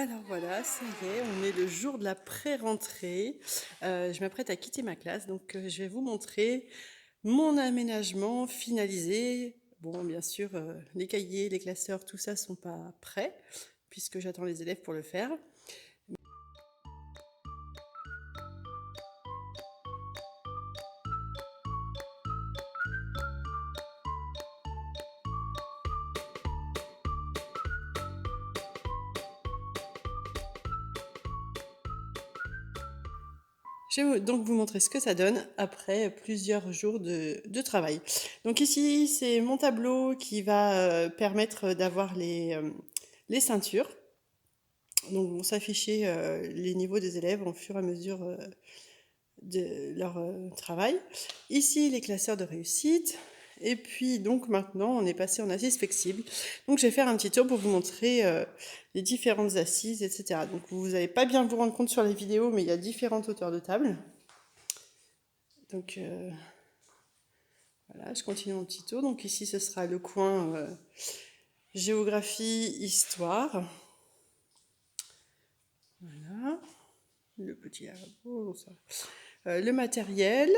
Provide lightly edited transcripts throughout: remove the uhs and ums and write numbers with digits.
Alors voilà, ça y est, on est le jour de la pré-rentrée. Je m'apprête à quitter ma classe, donc je vais vous montrer mon aménagement finalisé. Bon, bien sûr, les cahiers, les classeurs, tout ça sont pas prêts, puisque j'attends les élèves pour le faire. Je vais donc vous montrer ce que ça donne après plusieurs jours de travail. Donc ici, c'est mon tableau qui va permettre d'avoir les ceintures. Donc vont s'afficher les niveaux des élèves au fur et à mesure de leur travail. Ici, les classeurs de réussite. Et puis, donc maintenant, on est passé en assise flexible. Donc, je vais faire un petit tour pour vous montrer les différentes assises, etc. Donc, vous n'allez pas bien vous rendre compte sur les vidéos, mais il y a différentes hauteurs de table. Donc, voilà, je continue mon petit tour. Donc, ici, ce sera le coin géographie, histoire. Voilà, le petit labo, ça. Le matériel,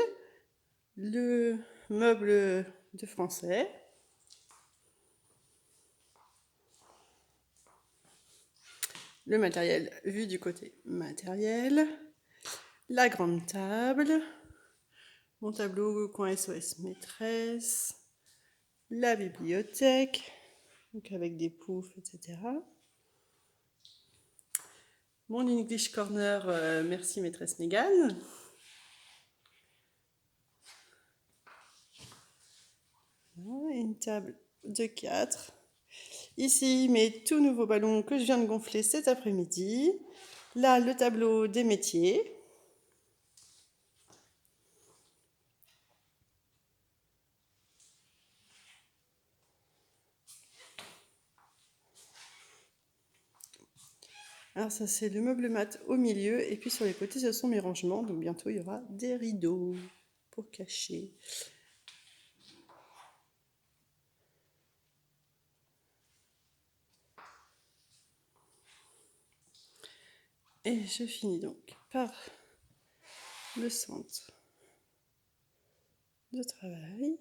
le meuble de français, le matériel vu du côté matériel, la grande table, mon tableau coin SOS maîtresse, la bibliothèque, donc avec des poufs, etc. Mon English Corner, merci maîtresse Mégane. Une table de 4. Ici, mes tout nouveaux ballons que je viens de gonfler cet après-midi. Là, le tableau des métiers. Alors ça, c'est le meuble mat au milieu. Et puis sur les côtés, ce sont mes rangements. Donc bientôt, il y aura des rideaux pour cacher. Et je finis donc par le centre de travail.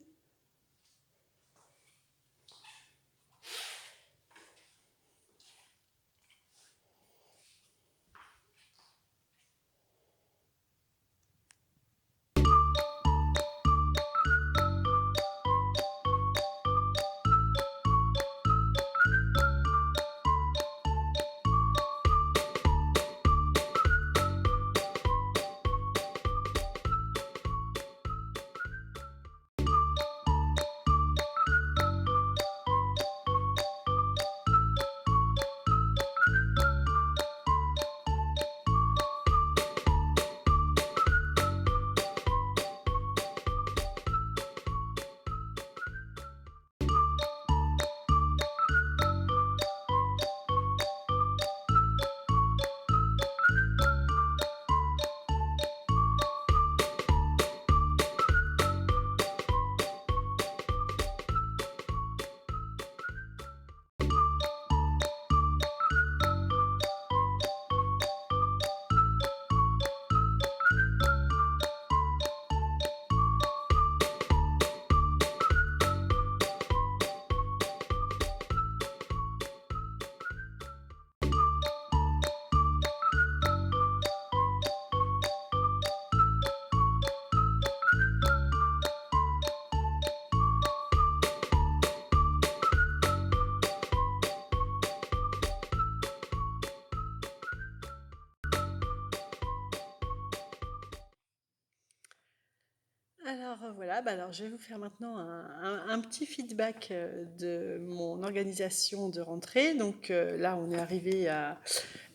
Alors voilà, alors je vais vous faire maintenant un petit feedback de mon organisation de rentrée. Donc là, on est arrivé à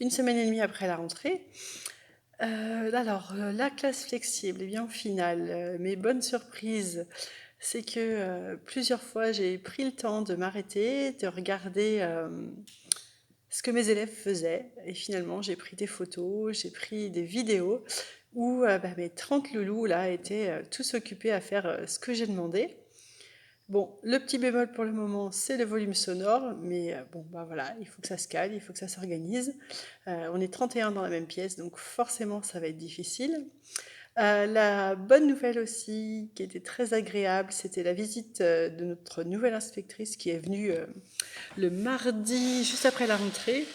une semaine et demie après la rentrée. La classe flexible, eh bien au final, mes bonnes surprises, c'est que plusieurs fois j'ai pris le temps de m'arrêter, de regarder ce que mes élèves faisaient. Et finalement, j'ai pris des photos, j'ai pris des vidéos où mes 30 loulous là étaient tous occupés à faire ce que j'ai demandé. Bon, le petit bémol pour le moment, c'est le volume sonore, mais bon, bah voilà, il faut que ça se cale, il faut que ça s'organise. On est 31 dans la même pièce, donc forcément, ça va être difficile. La bonne nouvelle aussi, qui était très agréable, c'était la visite de notre nouvelle inspectrice qui est venue le mardi juste après la rentrée.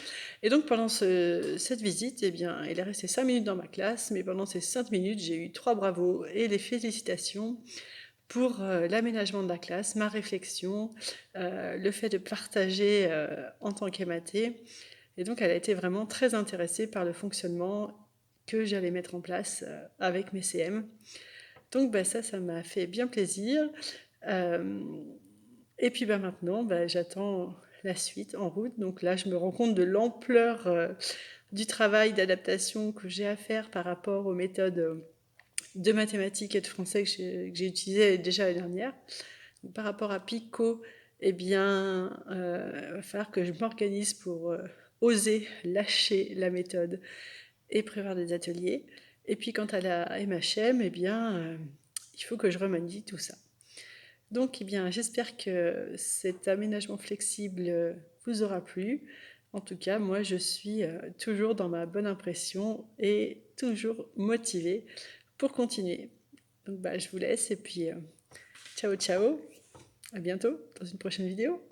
Et donc pendant cette visite, eh bien, elle est restée 5 minutes dans ma classe, mais pendant ces 5 minutes, j'ai eu 3 bravos et les félicitations pour l'aménagement de la classe, ma réflexion, le fait de partager en tant qu'ématé. Et donc elle a été vraiment très intéressée par le fonctionnement que j'allais mettre en place avec mes CM. Donc bah, ça m'a fait bien plaisir. Euh, et puis bah, maintenant, bah, j'attends la suite en route. Donc là, je me rends compte de l'ampleur du travail d'adaptation que j'ai à faire par rapport aux méthodes de mathématiques et de français que j'ai utilisées déjà l'année dernière. Donc, par rapport à Pico, eh bien, il va falloir que je m'organise pour oser lâcher la méthode et prévoir des ateliers. Et puis quant à la MHM, eh bien, il faut que je remanie tout ça. Donc, eh bien, j'espère que cet aménagement flexible vous aura plu. En tout cas, moi, je suis toujours dans ma bonne impression et toujours motivée pour continuer. Donc, bah, je vous laisse et puis ciao, ciao. À bientôt dans une prochaine vidéo.